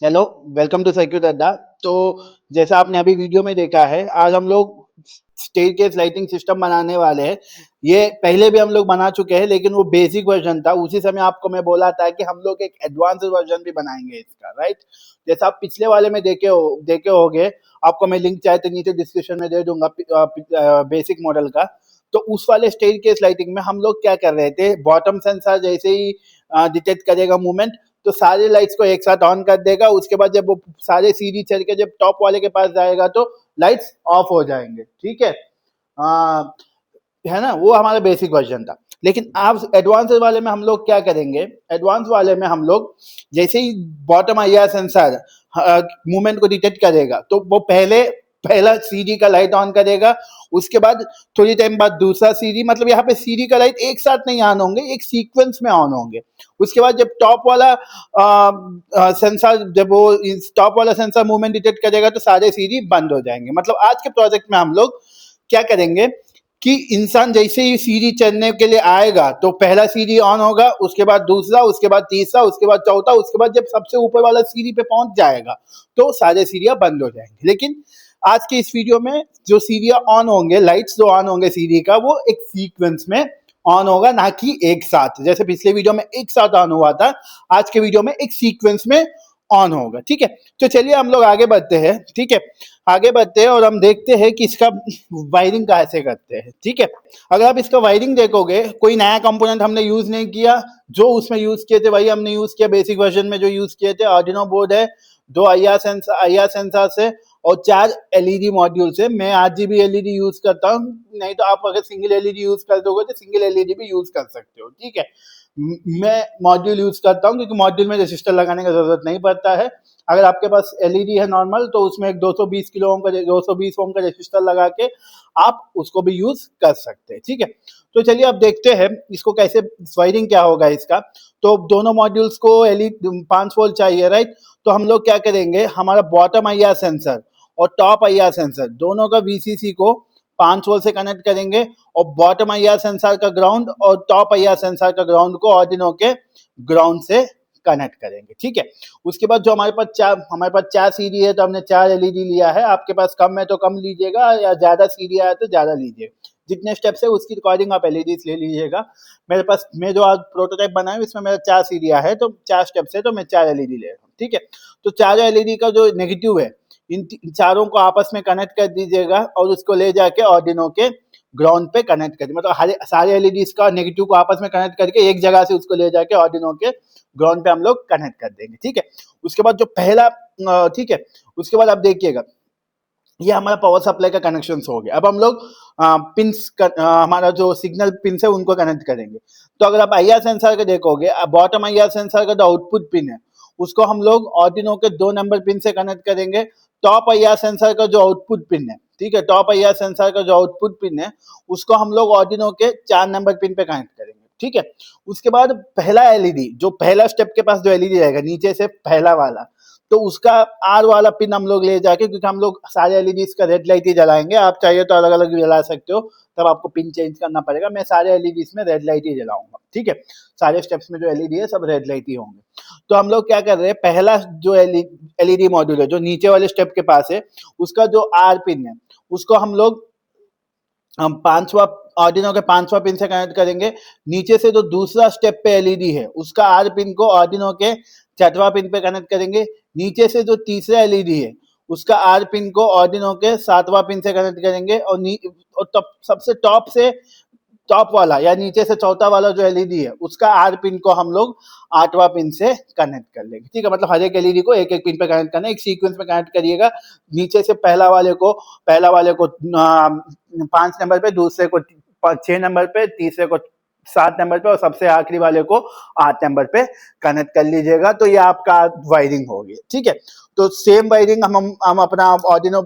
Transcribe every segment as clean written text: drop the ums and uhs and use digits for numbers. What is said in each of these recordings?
Hello, welcome to circuit अड्डा। तो जैसा आपने अभी वीडियो में देखा है, आज हम लोग स्टेयरकेस लाइटिंग सिस्टम बनाने वाले हैं। ये पहले भी हम लोग बना चुके हैं, लेकिन वो बेसिक वर्जन था। उसी समय आपको मैं बोला था कि हम लोग एक एडवांस वर्जन भी बनाएंगे इसका, राइट। जैसा आप पिछले वाले में देखे होगे। आपको मैं लिंक चाहे तो नीचे डिस्क्रिप्शन में दे दूंगा बेसिक मॉडल का। तो उस वाले स्टेयरकेस लाइटिंग में हम लोग क्या कर रहे थे, बॉटम सेंसर जैसे ही डिटेक्ट करेगा मूवमेंट, तो सारे लाइट्स को एक साथ ऑन कर देगा। उसके बाद जब वो सारे सीढ़ी चढ़ के जब टॉप वाले के पास जाएगा तो लाइट्स ऑफ हो जाएंगे, ठीक है ना। वो हमारा बेसिक वर्जन था। लेकिन आप एडवांस वाले में हम लोग क्या करेंगे, एडवांस वाले में हम लोग जैसे ही बॉटम आईआर सेंसर मूवमेंट को डिटेक्ट करेगा, तो वो पहला सीडी का लाइट ऑन करेगा। उसके बाद थोड़ी टाइम बाद दूसरा सीडी, मतलब यहाँ पे सीडी का लाइट एक साथ नहीं ऑन होंगे, एक सीक्वेंस में ऑन होंगे। उसके बाद जब टॉप वाला सेंसर, जब वो टॉप वाला सेंसर मूवमेंट डिटेक्ट करेगा तो सारे सीडी बंद हो जाएंगे। मतलब आज के प्रोजेक्ट में हम लोग क्या करेंगे कि इंसान जैसे ही सीढ़ी चढ़ने के लिए आएगा तो पहला सीढ़ी ऑन होगा, उसके बाद दूसरा, उसके बाद तीसरा, उसके बाद चौथा, उसके बाद जब सबसे ऊपर वाला सीढ़ी पे पहुंच जाएगा तो सारे सीढ़ियां बंद हो जाएंगी। लेकिन आज के इस वीडियो में जो सीढ़ियां ऑन होंगे, लाइट्स जो ऑन होंगे सीढ़ी का, वो एक सीक्वेंस में ऑन होगा, ना कि एक साथ। जैसे पिछले वीडियो में एक साथ ऑन हुआ था, आज के वीडियो में एक सीक्वेंस में ऑन होगा, ठीक है। तो चलिए हम लोग आगे बढ़ते हैं, ठीक है। आगे बढ़ते हैं और हम देखते हैं कि इसका वायरिंग कैसे करते हैं, ठीक है। अगर आप इसका वायरिंग देखोगे, कोई नया कंपोनेंट हमने यूज नहीं किया। जो उसमें यूज किए थे वही हमने यूज किया। बेसिक वर्जन में जो यूज किए थे, आर्डिनो बोर्ड है, दो आई आर सेंसर से और 4 एलईडी मॉड्यूल से। मैं RGB एलईडी यूज करता हूँ, नहीं तो आप अगर सिंगल एलईडी यूज कर दोगे तो सिंगल एलईडी भी यूज कर सकते हो, ठीक है। मैं मॉड्यूल यूज करता हूँ क्योंकि मॉड्यूल में रजिस्टर लगाने का जरूरत नहीं पड़ता है। अगर आपके पास एलईडी है नॉर्मल, तो उसमें एक 220 किलो ओम का 220 ओम का रजिस्टर लगा के आप उसको भी यूज कर सकते हैं, ठीक है। तो चलिए अब देखते हैं इसको कैसे, वायरिंग क्या होगा इसका। तो दोनों मॉड्यूल्स को एलईडी 5 वोल्ट चाहिए, राइट। तो हम लोग क्या करेंगे, हमारा बॉटम आईआर सेंसर और टॉप आईआर सेंसर दोनों का वीसीसी को 5 वोल्ट से कनेक्ट करेंगे, और बॉटम आईआर सेंसर का ग्राउंड और टॉप आईआर सेंसर का ग्राउंड को आर्डिनो के ग्राउंड से कनेक्ट करेंगे, ठीक है। उसके बाद जो हमारे पास 4 सीडी है, तो हमने 4 एलईडी लिया है। आपके पास कम है तो कम लीजिएगा, या ज्यादा सीडी आया तो ज्यादा लीजिए। जितने स्टेप्स है उसकी रिकॉर्डिंग आप एलईडी ले लीजिएगा। मेरे पास, मैं जो आज प्रोटोटाइप बनाया इसमें मेरा 4 सीडिया है, तो 4 स्टेप्स है, तो मैं 4 एलईडी ले रहा हूँ, ठीक है। तो चारों एलईडी का जो नेगेटिव है, इन चारों को आपस में कनेक्ट कर दीजिएगा और उसको ले जाके ऑर्डिनो के ग्राउंड पे कनेक्ट कर, मतलब सारे एलईडीज का नेगेटिव को आपस में कनेक्ट करके एक जगह से उसको ले जाके ऑर्डिनो के ग्राउंड पे हम लोग कनेक्ट कर देंगे, ठीक है। उसके बाद जो पहला, ठीक है, उसके बाद आप देखिएगा, ये हमारा पावर सप्लाई का कनेक्शन हो गया। अब हम लोग पिंस हमारा जो सिग्नल पिन है उनको कनेक्ट करेंगे। तो अगर आप आईआर सेंसर का देखोगे, बॉटम आईआर सेंसर का जो आउटपुट पिन है उसको हम लोग ऑर्डिनो के 2 नंबर पिन से कनेक्ट करेंगे। टॉप आईआर सेंसर का जो आउटपुट पिन है, ठीक है, टॉप आईआर सेंसर का जो आउटपुट पिन है उसको हम लोग ऑर्डिनो के 4 नंबर पिन पे कनेक्ट करेंगे, ठीक है। उसके बाद पहला एलईडी, जो पहला स्टेप के पास जो एलईडी रहेगा नीचे से पहला वाला, तो उसका आर वाला पिन हम लोग ले जाके, क्योंकि हम लोग सारे एलईडीज का रेड लाइट ही जलाएंगे। आप चाहिए तो अलग अलग भी जला सकते हो, तब आपको पिन चेंज करना पड़ेगा। मैं सारे एलईडीज में रेड लाइट ही जलाऊंगा, ठीक है। सारे स्टेप्स में जो एलईडी है सब रेड लाइट ही होंगे। तो हम लोग क्या कर रहे हैं, पहला जो एलईडी मॉड्यूल है जो नीचे वाले स्टेप के पास है, उसका जो आर पिन है उसको हम पांचवा ऑर्डिनो के 5वां पिन से कनेक्ट करेंगे। नीचे से जो दूसरा स्टेप पे एलईडी है उसका आर पिन को ऑर्डिनो के 6वां पिन पे कनेक्ट करेंगे। नीचे से जो तीसरा एलईडी है उसका आर पिन को ऑर्डिनो के 7वां पिन से कनेक्ट करेंगे। और तब सबसे टॉप से टॉप वाला या नीचे से चौथा वाला जो एलईडी है उसका आर पिन को हम लोग 8वां पिन से कनेक्ट कर लेंगे, ठीक है। मतलब हर एक एलईडी को एक एक पिन पे कनेक्ट करना है, एक सीक्वेंस में कनेक्ट करिएगा। नीचे से पहला वाले को 5 नंबर पे, दूसरे को 6 नंबर पे, तीसरे को 7 नंबर पे और सबसे आखिरी वाले को 8 नंबर पे कनेक्ट कर लीजिएगा। तो ये आपका वायरिंग होगी, ठीक है। तो सेम वायरिंग हम अपना ऑर्डिनो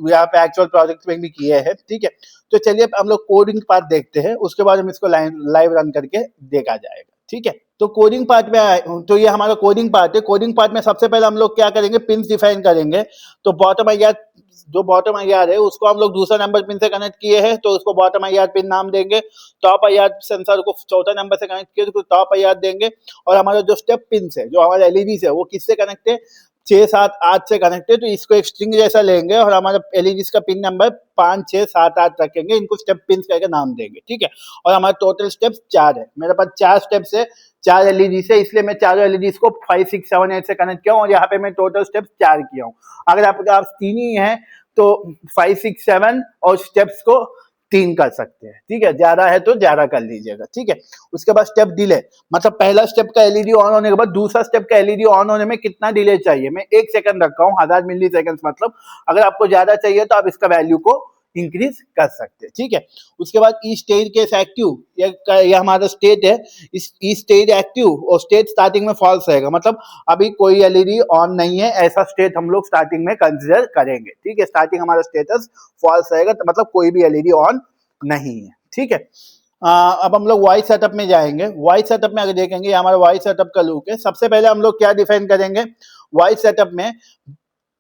यहाँ पे एक्चुअल प्रोजेक्ट में भी किए हैं, ठीक है। तो चलिए हम लोग कोडिंग पार्ट देखते हैं, उसके बाद हम इसको लाइव रन करके देखा जाएगा, ठीक है। तो कोडिंग पार्ट में, तो ये हमारा कोडिंग पार्ट है। कोडिंग पार्ट में सबसे पहले हम लोग क्या करेंगे, पिन डिफाइन करेंगे। तो बॉटम आईआर है उसको हम लोग दूसरा नंबर पिन से कनेक्ट किए हैं, तो उसको बॉटम आईआर पिन नाम देंगे। टॉप आईआर सेंसर को चौथा नंबर से कनेक्ट किए तो टॉप आईआर देंगे। और हमारा जो स्टेप पिन है, जो हमारे एलईडी है, वो किससे कनेक्ट है, 6 7 8 से कनेक्ट है, तो इसको एक स्ट्रिंग जैसा लेंगे और हमारा एलईडीज का पिन नंबर 5 6 7 8 रखेंगे, इनको स्टेप पिन्स करके नाम देंगे, ठीक है। और हमारा टोटल स्टेप्स 4 है, मेरे पास 4 स्टेप्स है, 4 एलईडी से, इसलिए मैं चारों एलईडीज को 5 6 7 8 से कनेक्ट किया हूँ और यहाँ पे मैं टोटल स्टेप्स 4 किया हूँ। अगर आपके पास 3 ही है तो 5 6 7 और स्टेप्स को 3 कर सकते हैं, ठीक है। ज्यादा है तो ज्यादा कर लीजिएगा, ठीक है। उसके बाद स्टेप डिले, मतलब पहला स्टेप का एलईडी ऑन होने के बाद दूसरा स्टेप का एलईडी ऑन होने में कितना डिले चाहिए, मैं 1 सेकंड रखा हूँ, 1000 मिली सेकंड, मतलब अगर आपको ज्यादा चाहिए तो आप इसका वैल्यू को इंक्रीज कर सकते हैं, ठीक है। उसके बाद ई स्टेट केस एक्टिव, ये हमारा स्टेट है, इस ई स्टेट एक्टिव और स्टेट स्टार्टिंग में फॉल्स रहेगा, मतलब अभी कोई एलईडी ऑन नहीं है, ऐसा स्टेट हम लोग स्टार्टिंग में कंसिडर करेंगे, ठीक है। स्टार्टिंग हमारा स्टेटस फॉल्स रहेगा, तो मतलब कोई भी एलईडी ऑन नहीं है, ठीक है। अब हम लोग वॉइस सेटअप में जाएंगे। वॉइस सेटअप में अगर देखेंगे हमारा वॉइस सेटअप का लूप है। सबसे पहले हम लोग क्या डिफाइन करेंगे वॉइस सेटअप में,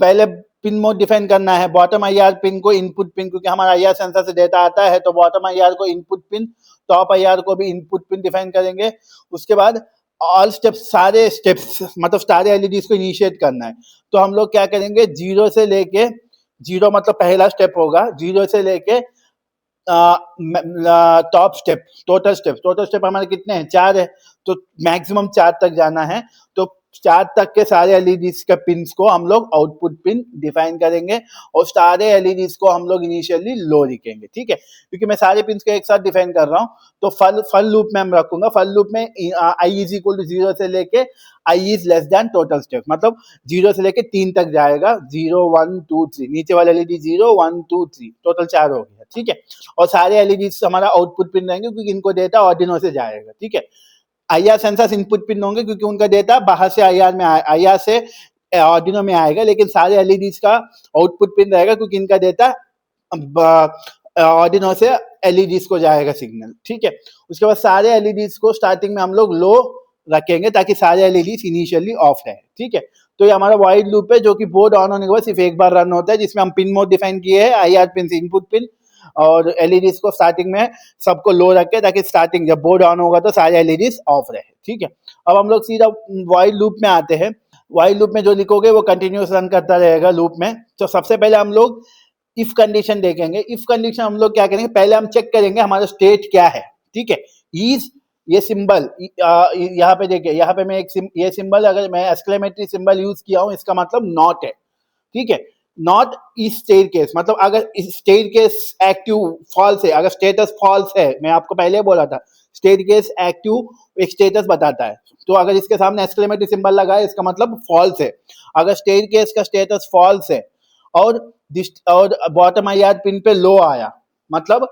पहले पिन मोड डिफाइन करना है, बॉटम आईआर पिन को इनपुट पिन, क्योंकि हमारा आईआर सेंसर से डेटा आता है, तो बॉटम आईआर को इनपुट पिन, टॉप आईआर को भी इनपुट पिन डिफाइन करेंगे। उसके बाद ऑल स्टेप्स, सारे स्टेप्स मतलब सारे एलईडीज को इनिशिएट करना है, तो हम लोग क्या करेंगे, जीरो से लेके, जीरो मतलब पहला स्टेप होगा, जीरो से लेके टॉप स्टेप, टोटल स्टेप हमारे कितने हैं, 4 है, तो मैक्सिमम 4 तक जाना है, तो 4 तक के सारे एलईडीज के पिन्स को हम लोग आउटपुट पिन डिफाइन करेंगे और सारे एलईडीज को हम लोग इनिशियली लो लिखेंगे, ठीक है। क्योंकि मैं सारे पिन्स को एक साथ डिफाइन कर रहा हूँ, तो फल लूप में हम रखूंगा, फल लूप में आई इज इक्वल टू 0 से लेके I is less than total step, मतलब 0 से लेके 3 तक जाएगा, 0 1 2 3, नीचे वाला एलईडी 0 1 2 3, टोटल 4 हो गया, ठीक है। और सारे एलईडीज हमारा आउटपुट पिन रहेंगे, क्योंकि इनको डेटा ऑर्डिनो से जाएगा, ठीक है। आईआर सेंसर्स इनपुट पिन होंगे, क्योंकि उनका डेटा बाहर से आईआर में आईआर से ऑर्डिनो में आएगा, लेकिन सारे एलईडीज का आउटपुट पिन रहेगा, क्योंकि इनका डेटा ऑर्डिनो से एलईडीज को जाएगा सिग्नल, ठीक है। उसके बाद सारे एलईडीज को स्टार्टिंग में हम लोग लो रखेंगे, ताकि सारे एलईडीज इनिशियली ऑफ रहे, ठीक है। तो ये हमारा वाइड लूप है, जो कि बोर्ड ऑन होने के बाद सिर्फ एक बार रन होता है, जिसमें हम पिन मोड डिफाइन किए हैं, आईआर पिन से इनपुट पिन, और एलईडीज को स्टार्टिंग में सबको लो रखे, ताकि स्टार्टिंग जब बोर्ड ऑन होगा तो सारे एलईडीज ऑफ रहे, ठीक है। अब हम लोग सीधा वाइड लूप में आते हैं। वाइड लूप में जो लिखोगे वो कंटिन्यूस रन करता रहेगा लूप में। तो सबसे पहले हम लोग इफ कंडीशन देखेंगे। इफ कंडीशन हम लोग क्या करेंगे, पहले हम चेक करेंगे हमारा स्टेट क्या है, ठीक है। इज, ये सिंबल यहाँ पे देखिए, यहाँ पे मैं ये सिंबल, अगर मैं एक्सक्लेमेटरी सिंबल यूज किया हूँ, इसका मतलब नॉट है, ठीक है। नॉट इज स्टेट केस, मतलब अगर स्टेट केस एक्टिव फॉल्स है, अगर स्टेटस फॉल्स है, मैं आपको पहले बोला था स्टेट केस एक्टिव एक स्टेटस बताता है, तो अगर इसके सामने एक्सक्लेमेटरी सिंबल लगा है, इसका मतलब फॉल्स है। अगर स्टेट केस का स्टेटस फॉल्स है और बॉटम आईआर पिन पे लो आया, मतलब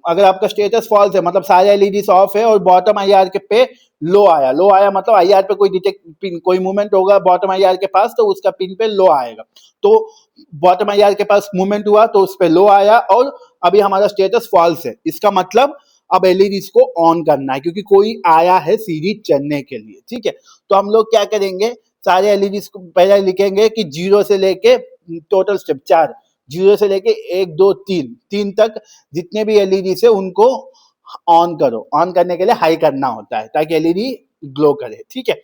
अगर आपका स्टेटस फॉल्स है, मतलब सारे एलईडीज ऑफ है और बॉटम आईआर के पे लो आया मतलब आईआर पे कोई डिटेक्ट पिन, कोई मूवमेंट होगा बॉटम आईआर के पास, तो उसका पिन पे लो आएगा। तो बॉटम आईआर के पास मूवमेंट हुआ तो उस पे लो आया, और अभी हमारा स्टेटस फॉल्स है, इसका मतलब अब एलईडीज को ऑन करना है, क्योंकि कोई आया है सीरीज चलने के लिए, ठीक है। तो हम लोग क्या करेंगे, सारे एलईडीज को पहले लिखेंगे कि 0 से लेके टोटल स्टेप 4, 0 से लेके 1 2 3 तक जितने भी एलईडी है उनको ऑन करो। ऑन करने के लिए हाई करना होता है, ताकि एलईडी ग्लो करे, ठीक है।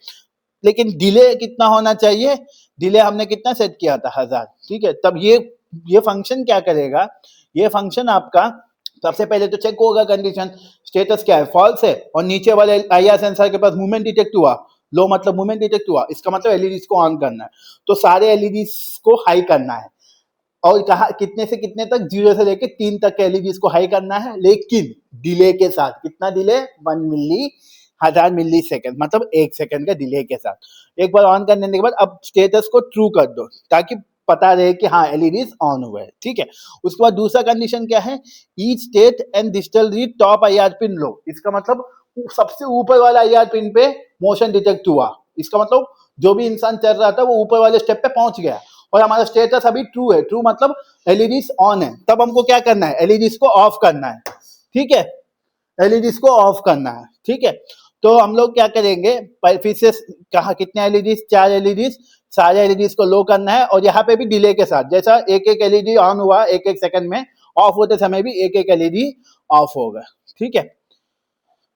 लेकिन डिले कितना होना चाहिए, डिले हमने कितना सेट किया था, 1000, ठीक है। तब ये फंक्शन क्या करेगा, ये फंक्शन आपका सबसे पहले तो चेक होगा कंडीशन, स्टेटस क्या है, फॉल्स है, और नीचे वाले आईआर सेंसर के पास मूवमेंट डिटेक्ट हुआ, लो मतलब मूवमेंट डिटेक्ट हुआ, इसका मतलब एलईडीज को ऑन करना है, तो सारे एलईडीज को हाई करना है। और कहा कितने से कितने तक, 0 से लेके 3 तक के एलईडीज को हाई करना है, लेकिन डिले के साथ। कितना डिले, 1 मिली 1000 मिली सेकेंड, मतलब 1 सेकंड का डिले के साथ। एक बार ऑन करने के बाद अब स्टेटस को ट्रू कर दो, ताकि पता रहे कि हाँ एलईडीज ऑन हुए, ठीक है। उसके बाद दूसरा कंडीशन क्या है, each state and digital read top IR pin low, इसका मतलब सबसे ऊपर वाला आईआर पिन पे मोशन डिटेक्ट हुआ, इसका मतलब जो भी इंसान चल रहा था वो ऊपर वाले स्टेप पे पहुंच गया, और हमारा स्टेटस अभी ट्रू है, ट्रू मतलब एलईडीज ऑन है। तब हमको क्या करना है, एलईडीज को ऑफ करना है, ठीक है, एलईडीज को ऑफ करना है, ठीक है। तो हम लोग क्या करेंगे, फिर से कहा कितने एलईडीज, 4 एलईडीज, सारे एलईडीज को लो करना है, और यहाँ पे भी डिले के साथ, जैसा एक एक एलईडी ऑन हुआ 1 1 सेकंड में, ऑफ होते समय भी एक एक एलईडी ऑफ होगा, ठीक है।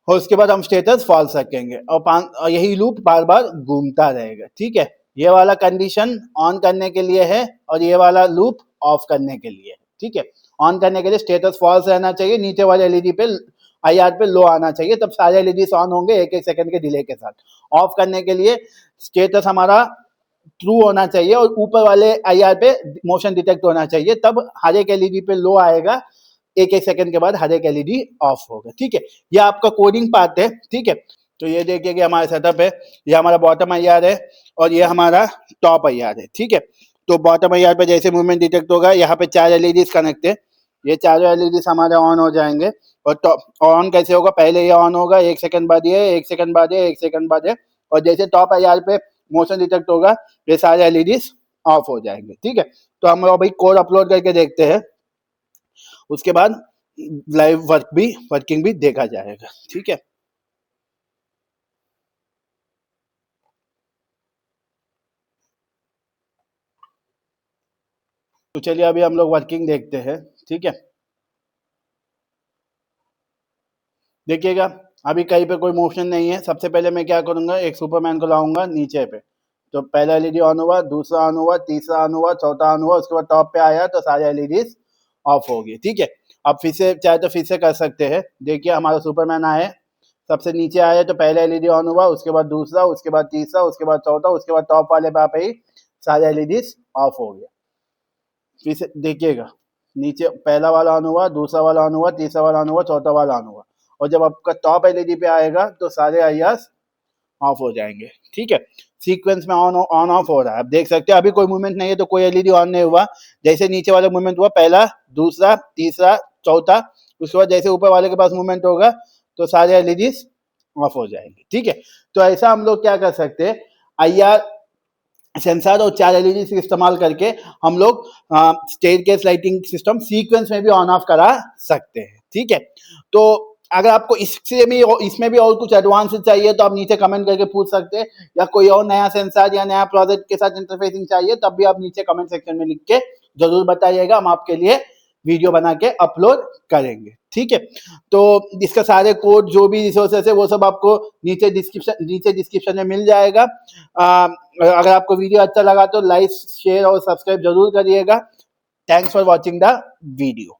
और उसके बाद हम स्टेटस फॉल्स रखेंगे, और यही लूप बार बार घूमता रहेगा, ठीक है। ये वाला कंडीशन ऑन करने के लिए है और ये वाला लूप ऑफ करने के लिए है, ठीक है। ऑन करने के लिए स्टेटस फॉल्स रहना चाहिए, नीचे वाले एलईडी पे आईआर पे लो आना चाहिए, तब सारे एलईडी ऑन होंगे एक एक सेकंड के डिले के साथ। ऑफ करने के लिए स्टेटस हमारा ट्रू होना चाहिए और ऊपर वाले आईआर पे मोशन डिटेक्ट होना चाहिए, तब हर एक एलईडी पे लो आएगा, एक एक सेकंड के बाद हर एक एलईडी ऑफ होगा, ठीक है। ये आपका कोडिंग पार्ट है, ठीक है। तो ये देखिए कि हमारा सेटअप है, ये हमारा बॉटम आईआर है और ये हमारा टॉप आईआर है, ठीक है। तो बॉटम आईआर पे जैसे मूवमेंट डिटेक्ट होगा, यहाँ पे 4 एलईडीज कनेक्ट है, ये चारों एलईडीज हमारे ऑन हो जाएंगे। और टॉप ऑन कैसे होगा, पहले ये ऑन होगा, एक सेकंड बाद ये, एक सेकंड बाद ये, एक सेकंड बाद ये, और जैसे टॉप आईआर पे मोशन डिटेक्ट होगा, ये सारे एलईडीज ऑफ हो जाएंगे, ठीक है। तो हम अभी कोड अपलोड करके देखते हैं, उसके बाद लाइव वर्किंग भी देखा जाएगा, ठीक है। तो चलिए अभी हम लोग वर्किंग देखते हैं, ठीक है। देखिएगा अभी कहीं पे कोई मोशन नहीं है। सबसे पहले मैं क्या करूंगा, एक सुपरमैन को लाऊंगा नीचे पे, तो पहला एलईडी ऑन हुआ, दूसरा ऑन हुआ, तीसरा ऑन हुआ, चौथा ऑन हुआ, उसके बाद टॉप पे आया तो सारे एलईडीज ऑफ हो गए, ठीक है। अब फिर से चाहे तो फिर से कर सकते हैं। देखिए हमारा सुपरमैन आए, सबसे नीचे आया तो पहला एलईडी ऑन हुआ, उसके बाद दूसरा, उसके बाद तीसरा, उसके बाद चौथा, उसके बाद टॉप वाले पे ही सारे एलईडीज ऑफ हो गए। फिर से देखिएगा, नीचे पहला वाला ऑन हुआ, दूसरा वाला ऑन हुआ, तीसरा वाला ऑन हुआ, चौथा वाला ऑन हुआ, और जब आपका टॉप एलईडी पे आएगा तो सारे आईआरस ऑफ हो जाएंगे, ठीक है। सीक्वेंस में ऑन ऑफ हो रहा है, आप देख सकते हैं। अभी कोई मूवमेंट नहीं है तो कोई एलईडी ऑन नहीं हुआ। जैसे नीचे वाला मूवमेंट हुआ, पहला, दूसरा, तीसरा, चौथा, उसके बाद जैसे ऊपर वाले के पास मूवमेंट होगा तो सारे एलईडीज ऑफ हो जाएंगे, ठीक है। तो ऐसा हम लोग क्या कर सकते हैं, आईआर सेंसर और 4 एलईडी से इस्तेमाल करके हम लोग स्टेयरकेस लाइटिंग सिस्टम सीक्वेंस में भी ऑन ऑफ करा सकते हैं, ठीक है। तो अगर आपको इससे भी इसमें भी और कुछ एडवांस चाहिए तो आप नीचे कमेंट करके पूछ सकते हैं, या कोई और नया सेंसर या नया प्रोजेक्ट के साथ इंटरफेसिंग चाहिए तब भी आप नीचे कमेंट सेक्शन में लिख के जरूर बताइएगा, हम आपके लिए वीडियो बना के अपलोड करेंगे, ठीक है। तो इसका सारे कोड जो भी रिसोर्सेस है वो सब आपको नीचे डिस्क्रिप्शन में मिल जाएगा। अगर आपको वीडियो अच्छा लगा तो लाइक, शेयर और सब्सक्राइब जरूर करिएगा। Thanks for watching the video.